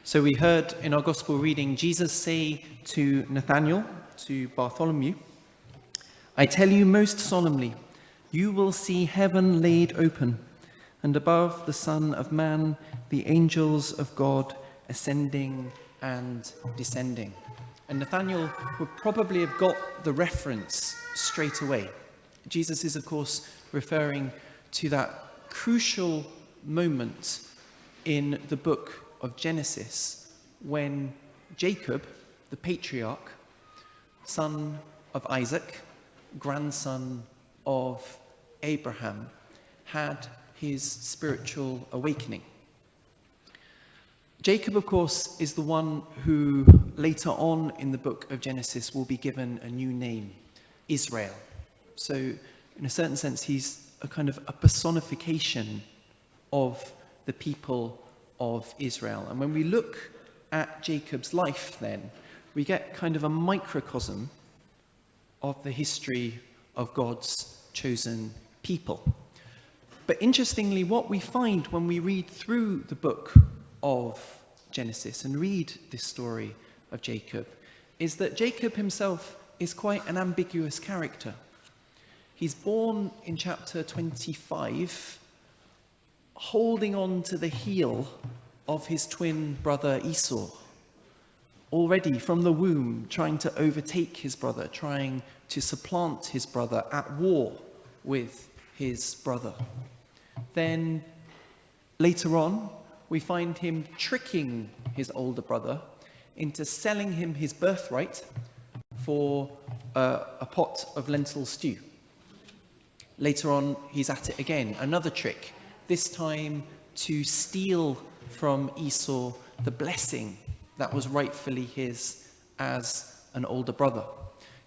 So we heard in our gospel reading Jesus say to Nathanael, to Bartholomew, "I tell you most solemnly, you will see heaven laid open, and above the Son of Man, the angels of God ascending and descending." And Nathanael would probably have got the reference straight away. Jesus is, of course, referring to that crucial moment in the book of Genesis when Jacob, the patriarch, son of Isaac, grandson of Abraham, had his spiritual awakening. Jacob, of course, is the one who later on in the book of Genesis will be given a new name, Israel. So in a certain sense, he's a kind of a personification of the people of Israel. And when we look at Jacob's life then, we get kind of a microcosm of the history of God's chosen people. But interestingly, what we find when we read through the book of Genesis and read this story of Jacob is that Jacob himself is quite an ambiguous character. He's born in chapter 25, holding on to the heel of his twin brother Esau, already from the womb trying to overtake his brother, trying to supplant his brother, at war with his brother. Then later on, we find him tricking his older brother into selling him his birthright for a pot of lentil stew. Later on, he's at it again, another trick, this time to steal from Esau the blessing that was rightfully his as an older brother.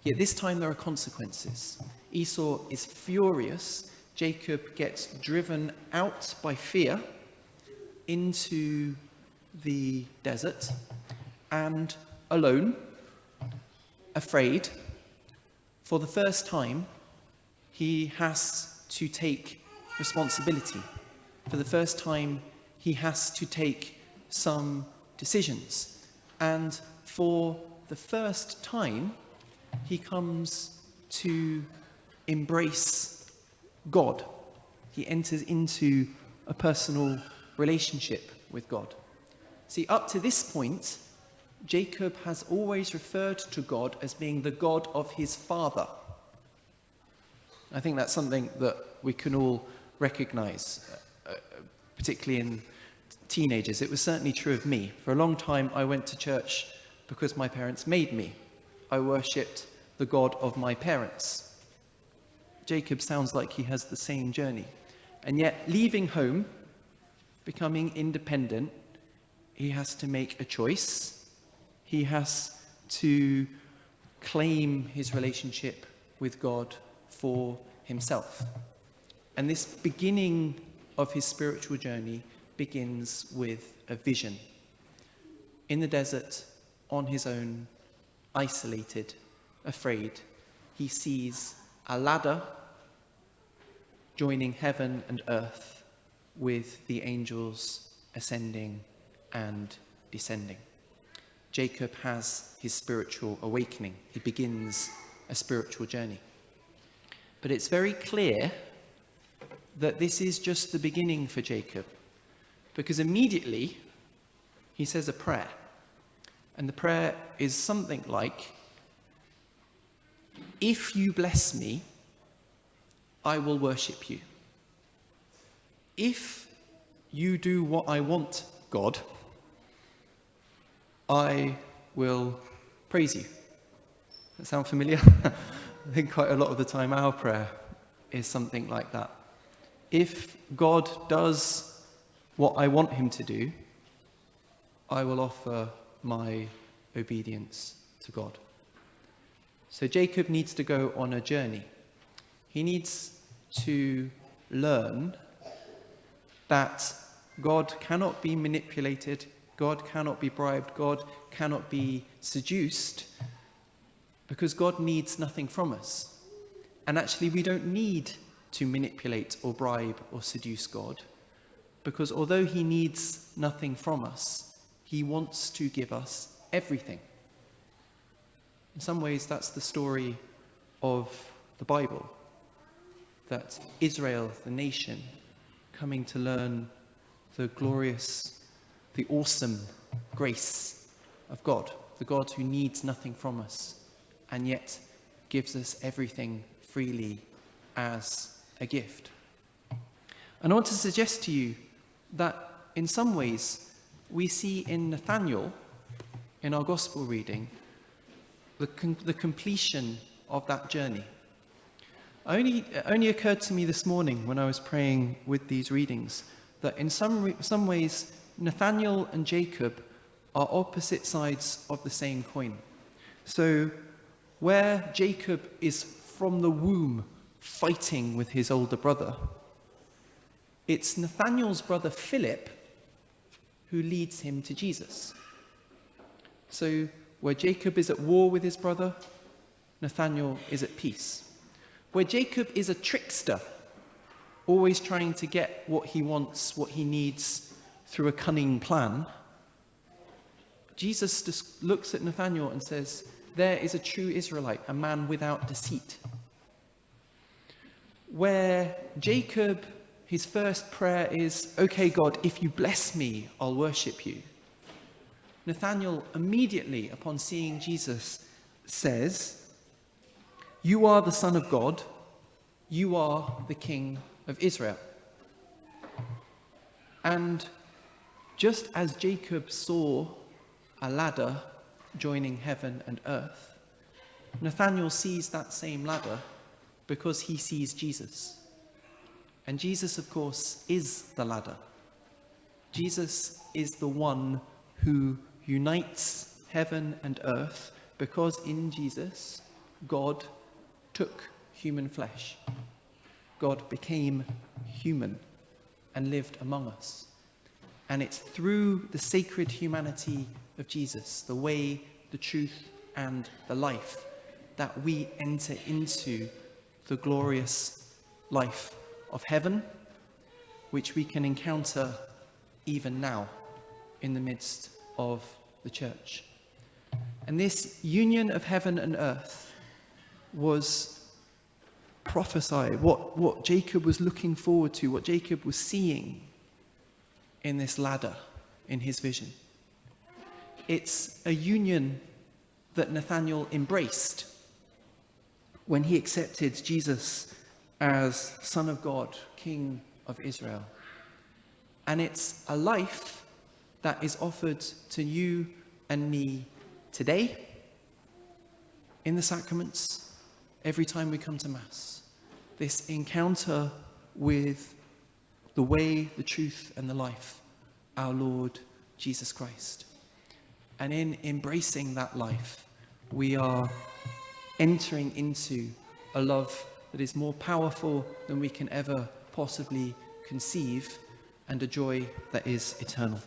Yet this time there are consequences. Esau is furious. Jacob gets driven out by fear into the desert, and alone, afraid, for the first time, he has to take responsibility. For the first time, he has to take some decisions. And for the first time, he comes to embrace God. He enters into a personal relationship with God. See, up to this point, Jacob has always referred to God as being the God of his father. I think that's something that we can all recognize, particularly in teenagers. It was certainly true of me. For a long time, I went to church because my parents made me. I worshipped the God of my parents. Jacob sounds like he has the same journey. And yet, leaving home, becoming independent, he has to make a choice. He has to claim his relationship with God for himself. And this beginning of his spiritual journey begins with a vision. In the desert, on his own, isolated, afraid, he sees a ladder joining heaven and earth with the angels ascending and descending. Jacob has his spiritual awakening. He begins a spiritual journey. But it's very clear that this is just the beginning for Jacob, because immediately he says a prayer. And the prayer is something like, "If you bless me, I will worship you. If you do what I want, God, I will praise you." Does that sound familiar? I think quite a lot of the time our prayer is something like that. If God does what I want him to do, I will offer my obedience to God. So Jacob needs to go on a journey. He needs to learn that God cannot be manipulated, God cannot be bribed, God cannot be seduced, because God needs nothing from us. And actually, we don't need to manipulate or bribe or seduce God, because although he needs nothing from us, he he wants to give us everything. In some ways, that's the story of the Bible, that Israel, the nation, coming to learn the glorious, the awesome grace of God, the God who needs nothing from us and yet gives us everything freely as a gift. And I want to suggest to you that in some ways we see in Nathanael, in our gospel reading, the completion of that journey. It only occurred to me this morning when I was praying with these readings that in some ways Nathanael and Jacob are opposite sides of the same coin. So where Jacob is from the womb fighting with his older brother, it's Nathanael's brother Philip who leads him to Jesus. So where Jacob is at war with his brother, Nathanael is at peace. Where Jacob is a trickster, always trying to get what he wants, what he needs through a cunning plan, Jesus just looks at Nathanael and says, there is a true Israelite, a man without deceit. Where Jacob, his first prayer is, okay, God, if you bless me, I'll worship you. Nathanael, immediately upon seeing Jesus, says, you are the Son of God, you are the King of Israel. And just as Jacob saw a ladder joining heaven and earth, Nathanael sees that same ladder because he sees Jesus. And Jesus, of course, is the ladder. Jesus is the one who unites heaven and earth because in Jesus, God took human flesh. God became human and lived among us. And it's through the sacred humanity of Jesus, the way, the truth, and the life, that we enter into the glorious life of heaven, which we can encounter even now in the midst of the church. And this union of heaven and earth was prophesied, what Jacob was looking forward to, what Jacob was seeing in this ladder in his vision. It's a union that Nathanael embraced when he accepted Jesus as Son of God, King of Israel. And it's a life that is offered to you and me today in the sacraments, every time we come to Mass. This encounter with the way, the truth, and the life, our Lord Jesus Christ. And in embracing that life, we are entering into a love that is more powerful than we can ever possibly conceive, and a joy that is eternal.